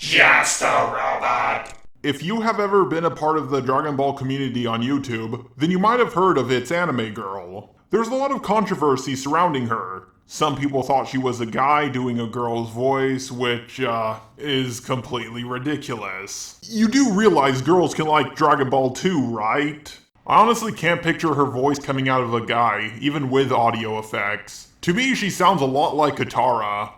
Just a robot. If you have ever been a part of the Dragon Ball community on YouTube, then you might have heard of ItsAnimeGirl. There's a lot of controversy surrounding her. Some people thought she was a guy doing a girl's voice, which, is completely ridiculous. You do realize girls can like Dragon Ball too, right? I honestly can't picture her voice coming out of a guy, even with audio effects. To me, she sounds a lot like Katara.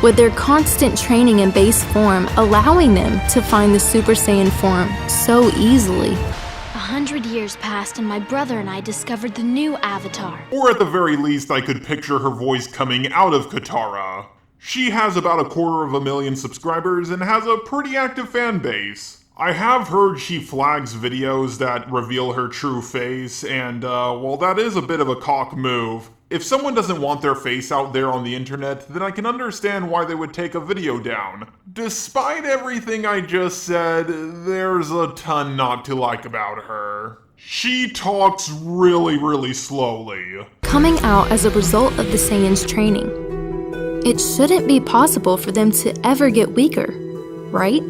With their constant training in base form, allowing them to find the Super Saiyan form so easily. 100 years passed and my brother and I discovered the new avatar. Or at the very least, I could picture her voice coming out of Katara. She has about 250,000 subscribers and has a pretty active fan base. I have heard she flags videos that reveal her true face, and while that is a bit of a cock move, if someone doesn't want their face out there on the internet, then I can understand why they would take a video down. Despite everything I just said, there's a ton not to like about her. She talks really slowly. Coming out as a result of the Saiyans' training. It shouldn't be possible for them to ever get weaker, right?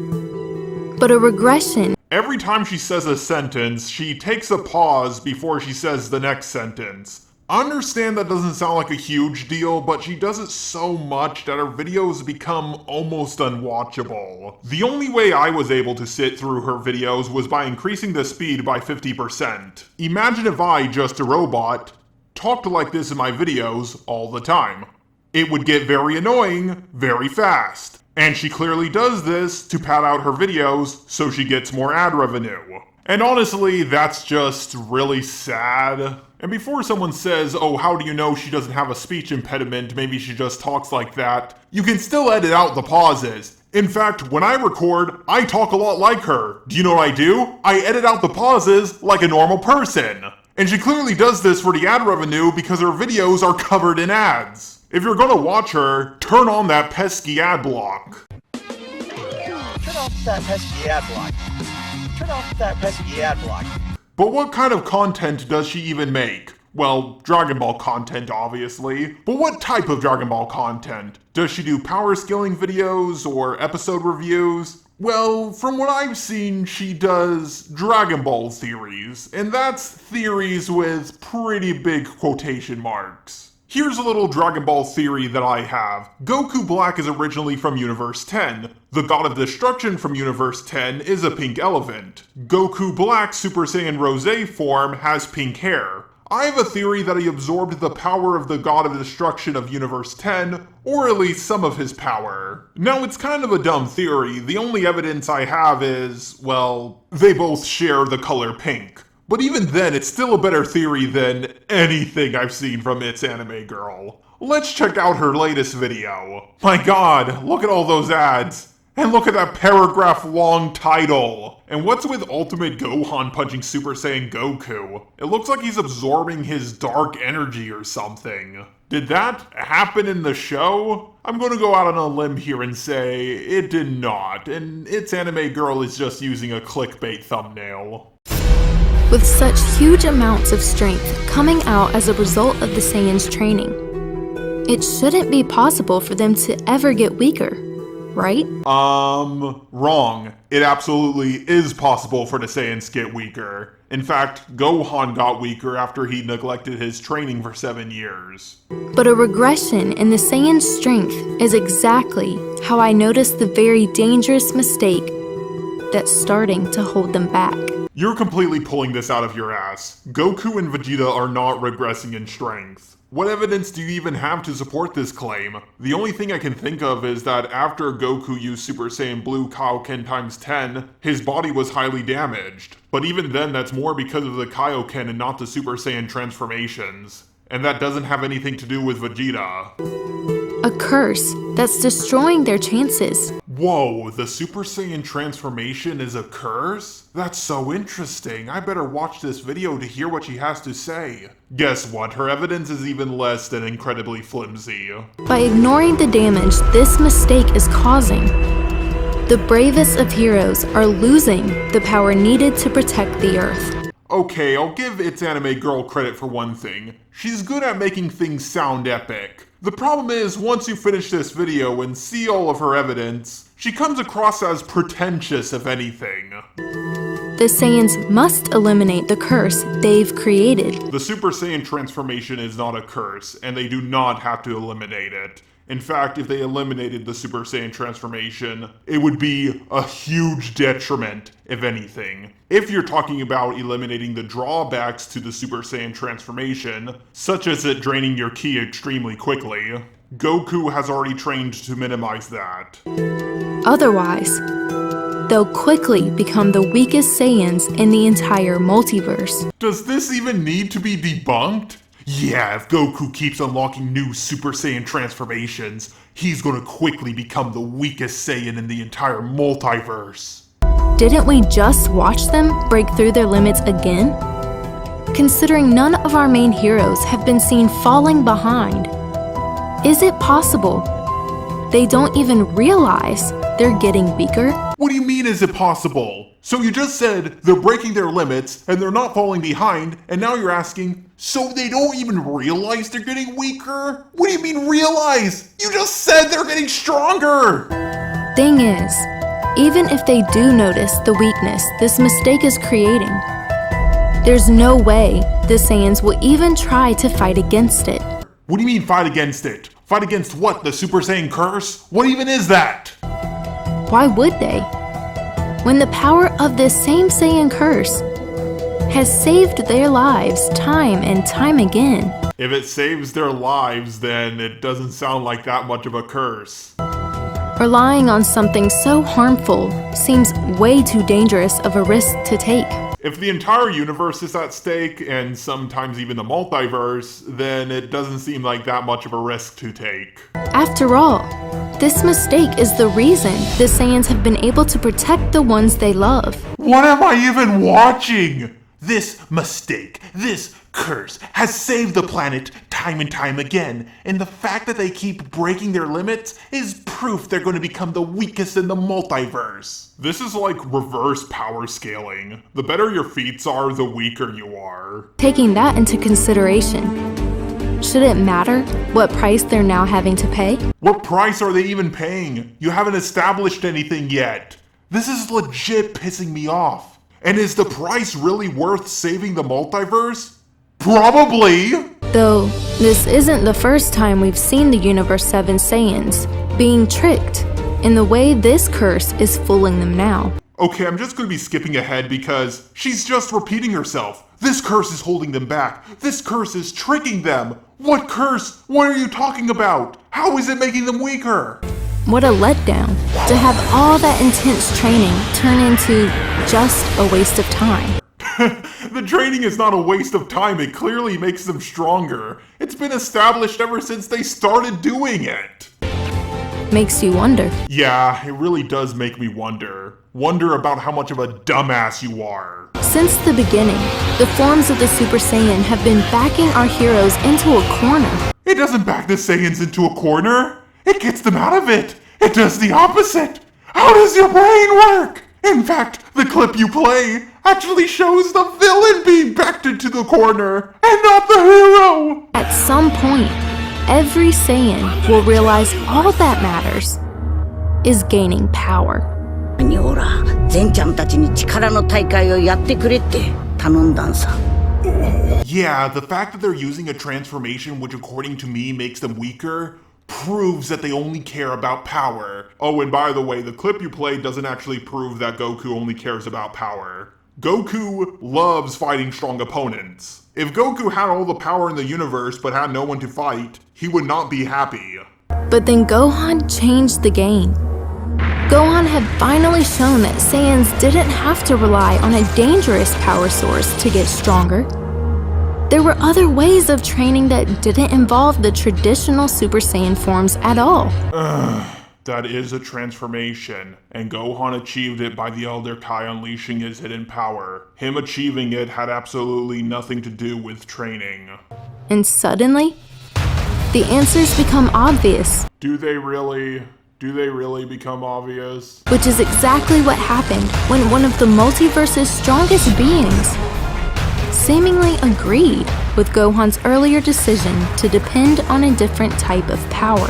But a regression. Every time she says a sentence, she takes a pause before she says the next sentence. I understand that doesn't sound like a huge deal, but she does it so much that her videos become almost unwatchable. The only way I was able to sit through her videos was by increasing the speed by 50%. Imagine if I, just a robot, talked like this in my videos all the time. It would get very annoying, very fast. And she clearly does this to pad out her videos so she gets more ad revenue. And honestly, that's just really sad. And before someone says, oh, how do you know she doesn't have a speech impediment, maybe she just talks like that, you can still edit out the pauses. In fact, when I record, I talk a lot like her. Do you know what I do? I edit out the pauses like a normal person. And she clearly does this for the ad revenue because her videos are covered in ads. If you're gonna watch her, turn on that pesky ad block. Turn off that pesky ad block. Turn off that pesky ad block. But what kind of content does she even make? Well, Dragon Ball content, obviously. But what type of Dragon Ball content? Does she do power scaling videos or episode reviews? Well, from what I've seen, she does Dragon Ball theories, and that's theories with pretty big quotation marks. Here's a little Dragon Ball theory that I have. Goku Black is originally from Universe 10. The God of Destruction from Universe 10 is a pink elephant. Goku Black's Super Saiyan Rosé form has pink hair. I have a theory that he absorbed the power of the God of Destruction of Universe 10, or at least some of his power. Now, it's kind of a dumb theory. The only evidence I have is, well, they both share the color pink. But even then, it's still a better theory than anything I've seen from ItsAnimeGirl. Let's check out her latest video. My god, look at all those ads. And look at that paragraph-long title. And what's with Ultimate Gohan punching Super Saiyan Goku? It looks like he's absorbing his dark energy or something. Did that happen in the show? I'm gonna go out on a limb here and say it did not, and ItsAnimeGirl is just using a clickbait thumbnail. With such huge amounts of strength coming out as a result of the Saiyans' training. It shouldn't be possible for them to ever get weaker, right? Wrong. It absolutely is possible for the Saiyans to get weaker. In fact, Gohan got weaker after he neglected his training for 7 years. But a regression in the Saiyans' strength is exactly how I noticed the very dangerous mistake that's starting to hold them back. You're completely pulling this out of your ass. Goku and Vegeta are not regressing in strength. What evidence do you even have to support this claim? The only thing I can think of is that after Goku used Super Saiyan Blue Kaioken times 10, his body was highly damaged. But even then, that's more because of the Kaioken and not the Super Saiyan transformations. And that doesn't have anything to do with Vegeta. A curse that's destroying their chances. Whoa, the Super Saiyan transformation is a curse? That's so interesting. I better watch this video to hear what she has to say. Guess what? Her evidence is even less than incredibly flimsy. By ignoring the damage this mistake is causing, the bravest of heroes are losing the power needed to protect the Earth. Okay, I'll give ItsAnimeGirl credit for one thing. She's good at making things sound epic. The problem is, once you finish this video and see all of her evidence, She comes across as pretentious, if anything. The Saiyans must eliminate the curse they've created. The Super Saiyan transformation is not a curse, and they do not have to eliminate it. In fact, if they eliminated the Super Saiyan transformation, it would be a huge detriment, if anything. If you're talking about eliminating the drawbacks to the Super Saiyan transformation, such as it draining your ki extremely quickly, Goku has already trained to minimize that. Otherwise, they'll quickly become the weakest Saiyans in the entire multiverse. Does this even need to be debunked? Yeah, if Goku keeps unlocking new Super Saiyan transformations, he's gonna quickly become the weakest Saiyan in the entire multiverse. Didn't we just watch them break through their limits again? Considering none of our main heroes have been seen falling behind, is it possible they don't even realize they're getting weaker? What do you mean, is it possible? So you just said they're breaking their limits and they're not falling behind, and now you're asking, so they don't even realize they're getting weaker? What do you mean realize? You just said they're getting stronger! Thing is, even if they do notice the weakness this mistake is creating, there's no way the Saiyans will even try to fight against it. What do you mean fight against it? Fight against what, the Super Saiyan curse? What even is that? Why would they? When the power of this same Saiyan curse has saved their lives time and time again. If it saves their lives, then it doesn't sound like that much of a curse. Relying on something so harmful seems way too dangerous of a risk to take. If the entire universe is at stake, and sometimes even the multiverse, then it doesn't seem like that much of a risk to take. After all, this mistake is the reason the Saiyans have been able to protect the ones they love. What am I even watching? This mistake, this curse, has saved the planet time and time again, and the fact that they keep breaking their limits is proof they're going to become the weakest in the multiverse. This is like reverse power scaling. The better your feats are, the weaker you are. Taking that into consideration, should it matter what price they're now having to pay? What price are they even paying? You haven't established anything yet. This is legit pissing me off. And is the price really worth saving the multiverse? Probably! Though, this isn't the first time we've seen the Universe 7 Saiyans being tricked in the way this curse is fooling them now. Okay, I'm just gonna be skipping ahead because she's just repeating herself. This curse is holding them back. This curse is tricking them. What curse? What are you talking about? How is it making them weaker? What a letdown to have all that intense training turn into just a waste of time. The training is not a waste of time, it clearly makes them stronger. It's been established ever since they started doing it. Makes you wonder. Yeah, it really does make me wonder. Wonder about how much of a dumbass you are. Since the beginning, the forms of the Super Saiyan have been backing our heroes into a corner. It doesn't back the Saiyans into a corner. It gets them out of it. It does the opposite. How does your brain work? In fact, the clip you play actually shows the villain being backed into the corner and not the hero. At some point, every Saiyan will realize all that matters is gaining power. ほら、ゼンちゃんたちに力の大会をやってくれって頼んだんさ。Yeah, the fact that they're using a transformation which according to me makes them weaker proves that they only care about power. Oh, and by the way, the clip you played doesn't actually prove that Goku only cares about power. Goku loves fighting strong opponents. If Goku had all the power in the universe but had no one to fight, he would not be happy. But then Gohan changed the game. Gohan had finally shown that Saiyans didn't have to rely on a dangerous power source to get stronger. There were other ways of training that didn't involve the traditional Super Saiyan forms at all. That is a transformation, and Gohan achieved it by the Elder Kai unleashing his hidden power. Him achieving it had absolutely nothing to do with training. And suddenly, the answers become obvious. Do they really become obvious? Which is exactly what happened when one of the multiverse's strongest beings seemingly agreed with Gohan's earlier decision to depend on a different type of power.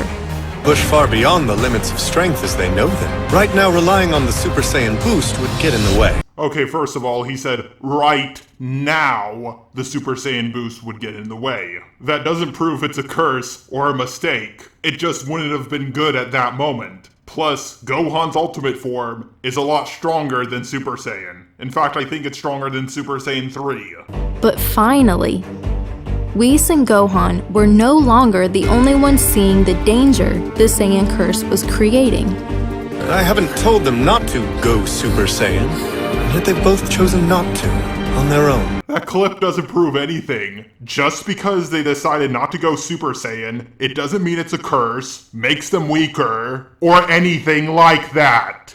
push far beyond the limits of strength as they know them. Right now, relying on the Super Saiyan boost would get in the way. Okay, first of all, he said, right now, the Super Saiyan boost would get in the way. That doesn't prove it's a curse or a mistake. It just wouldn't have been good at that moment. Plus, Gohan's ultimate form is a lot stronger than Super Saiyan. In fact, I think it's stronger than Super Saiyan 3. But finally, Whis and Gohan were no longer the only ones seeing the danger the Saiyan curse was creating. I haven't told them not to go Super Saiyan, yet they've both chosen not to, on their own. That clip doesn't prove anything. Just because they decided not to go Super Saiyan, it doesn't mean it's a curse, makes them weaker, or anything like that.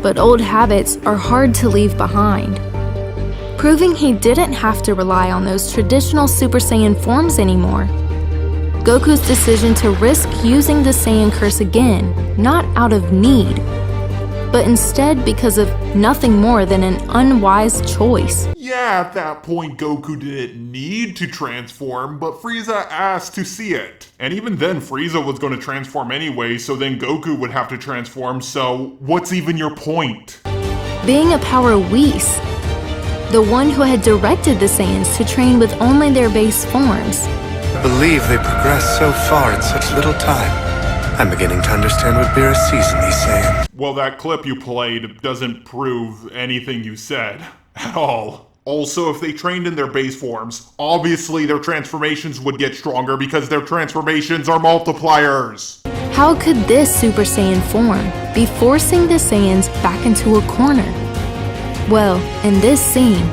But old habits are hard to leave behind. Proving he didn't have to rely on those traditional Super Saiyan forms anymore. Goku's decision to risk using the Saiyan curse again, not out of need, but instead because of nothing more than an unwise choice. Yeah, at that point Goku didn't need to transform, but Frieza asked to see it. And even then Frieza was going to transform anyway, so then Goku would have to transform, so what's even your point? Being a power Whis, the one who had directed the Saiyans to train with only their base forms. I believe they progressed so far in such little time. I'm beginning to understand what Beerus sees in these Saiyans. Well, that clip you played doesn't prove anything you said at all. Also, if they trained in their base forms, obviously their transformations would get stronger because their transformations are multipliers. How could this Super Saiyan form be forcing the Saiyans back into a corner? Well, in this scene,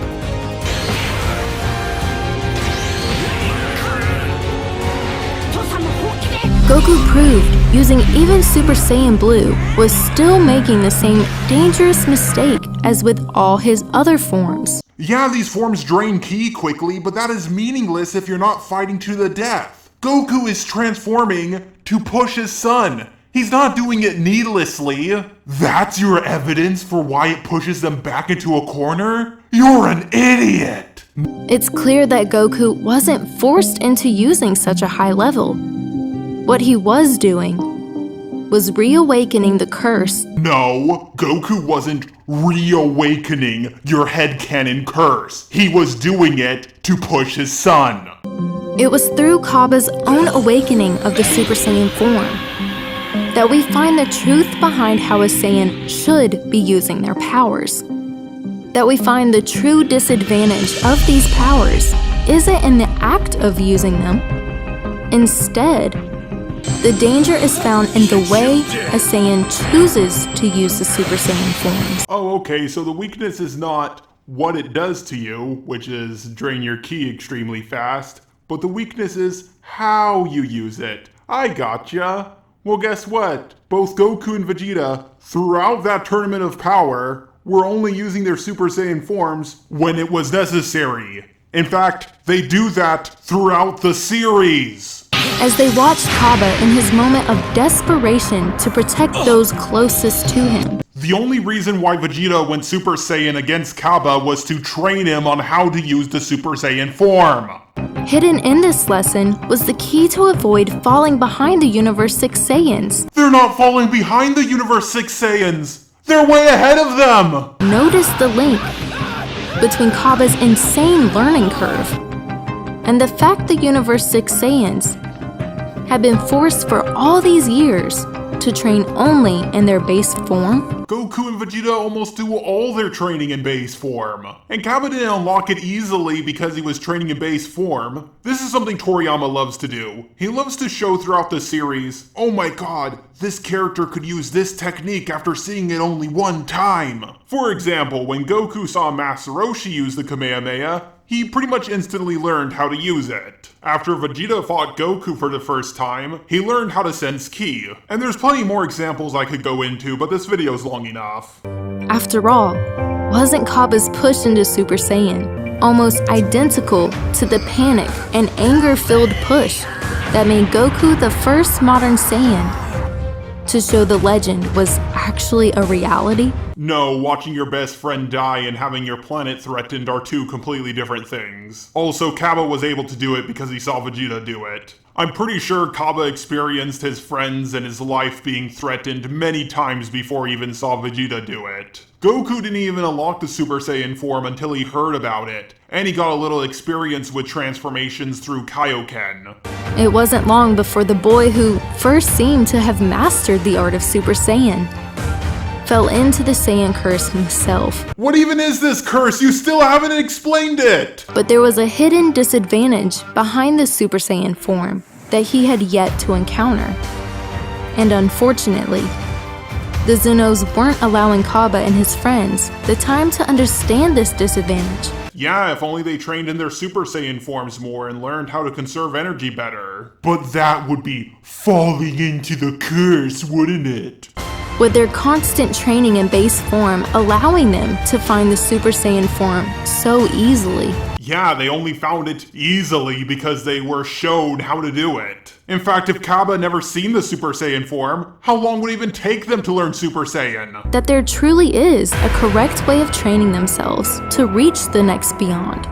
Goku proved using even Super Saiyan Blue was still making the same dangerous mistake as with all his other forms. Yeah, these forms drain ki quickly, but that is meaningless if you're not fighting to the death. Goku is transforming to push his son. He's not doing it needlessly. That's your evidence for why it pushes them back into a corner? You're an idiot! It's clear that Goku wasn't forced into using such a high level. What he was doing was reawakening the curse. No, Goku wasn't reawakening your headcanon curse. He was doing it to push his son. It was through Cabba's own awakening of the Super Saiyan form that we find the truth behind how a Saiyan should be using their powers. That we find the true disadvantage of these powers isn't in the act of using them. Instead, the danger is found in the way a Saiyan chooses to use the Super Saiyan forms. Oh, okay, so the weakness is not what it does to you, which is drain your ki extremely fast, but the weakness is how you use it. I gotcha. Well, guess what? Both Goku and Vegeta, throughout that tournament of power, were only using their Super Saiyan forms when it was necessary. In fact, they do that throughout the series. As they watched Cabba in his moment of desperation to protect those closest to him. The only reason why Vegeta went Super Saiyan against Cabba was to train him on how to use the Super Saiyan form. Hidden in this lesson was the key to avoid falling behind the Universe 6 Saiyans. They're not falling behind the Universe 6 Saiyans! They're way ahead of them! Notice the link between Cabba's insane learning curve and the fact the Universe 6 Saiyans had been forced for all these years to train only in their base form. Goku and Vegeta almost do all their training in base form. And Cabba didn't unlock it easily because he was training in base form. This is something Toriyama loves to do. He loves to show throughout the series, oh my god, this character could use this technique after seeing it only one time. For example, when Goku saw Master Roshi use the Kamehameha, he pretty much instantly learned how to use it. After Vegeta fought Goku for the first time, he learned how to sense ki. And there's plenty more examples I could go into, but this video's long enough. After all, wasn't Cabba's push into Super Saiyan almost identical to the panic and anger-filled push that made Goku the first modern Saiyan to show the legend was actually a reality? No, watching your best friend die and having your planet threatened are two completely different things. Also, Cabba was able to do it because he saw Vegeta do it. I'm pretty sure Cabba experienced his friends and his life being threatened many times before he even saw Vegeta do it. Goku didn't even unlock the Super Saiyan form until he heard about it, and he got a little experience with transformations through Kaioken. It wasn't long before the boy who first seemed to have mastered the art of Super Saiyan fell into the Saiyan curse himself. What even is this curse? You still haven't explained it! But there was a hidden disadvantage behind the Super Saiyan form that he had yet to encounter. And unfortunately, the Zunos weren't allowing Cabba and his friends the time to understand this disadvantage. Yeah, if only they trained in their Super Saiyan forms more and learned how to conserve energy better. But that would be falling into the curse, wouldn't it? With their constant training in base form allowing them to find the Super Saiyan form so easily. Yeah, they only found it easily because they were shown how to do it. In fact, if Cabba had never seen the Super Saiyan form, how long would it even take them to learn Super Saiyan? That there truly is a correct way of training themselves to reach the next beyond.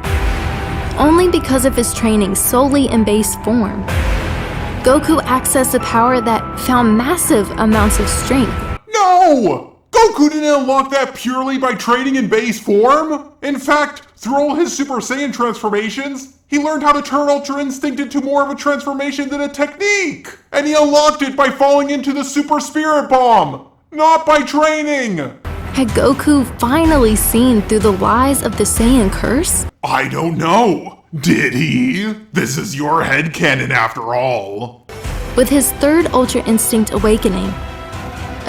Only because of his training solely in base form, Goku accessed a power that found massive amounts of strength. No! Goku didn't unlock that purely by training in base form! In fact, through all his Super Saiyan transformations, he learned how to turn Ultra Instinct into more of a transformation than a technique! And he unlocked it by falling into the Super Spirit Bomb! Not by training! Had Goku finally seen through the lies of the Saiyan curse? I don't know. Did he? This is your headcanon after all. With his third Ultra Instinct awakening,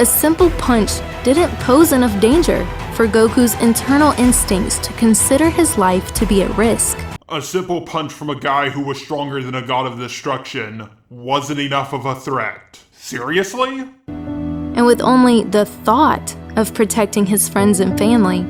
a simple punch didn't pose enough danger for Goku's internal instincts to consider his life to be at risk. A simple punch from a guy who was stronger than a god of destruction wasn't enough of a threat. Seriously? And with only the thought of protecting his friends and family,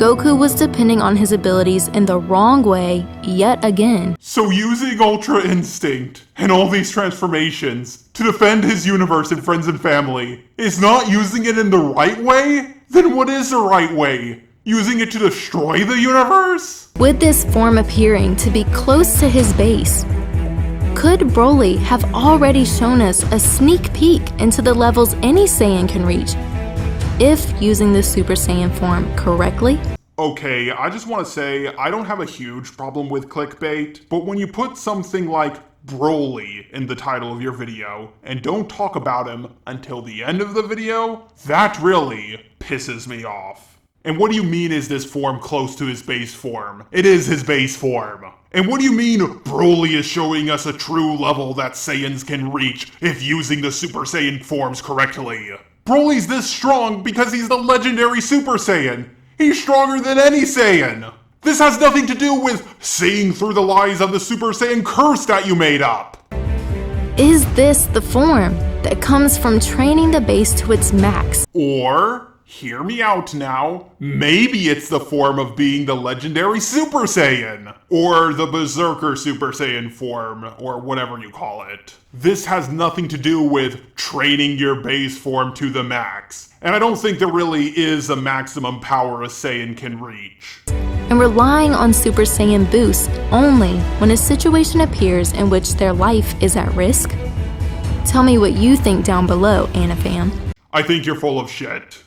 Goku was depending on his abilities in the wrong way yet again. So using Ultra Instinct and all these transformations to defend his universe and friends and family is not using it in the right way? Then what is the right way? Using it to destroy the universe? With this form appearing to be close to his base, could Broly have already shown us a sneak peek into the levels any Saiyan can reach if using the Super Saiyan form correctly? Okay, I just want to say, I don't have a huge problem with clickbait, but when you put something like Broly in the title of your video and don't talk about him until the end of the video, that really pisses me off. And what do you mean is this form close to his base form? It is his base form. And what do you mean Broly is showing us a true level that Saiyans can reach if using the Super Saiyan forms correctly? Broly's this strong because he's the legendary Super Saiyan. He's stronger than any Saiyan. This has nothing to do with seeing through the lies of the Super Saiyan curse that you made up. Is this the form that comes from training the base to its max? Or, hear me out now, maybe it's the form of being the legendary Super Saiyan. Or the Berserker Super Saiyan form, or whatever you call it. This has nothing to do with training your base form to the max. And I don't think there really is a maximum power a Saiyan can reach. And relying on Super Saiyan boosts only when a situation appears in which their life is at risk? Tell me what you think down below, AniFam. I think you're full of shit.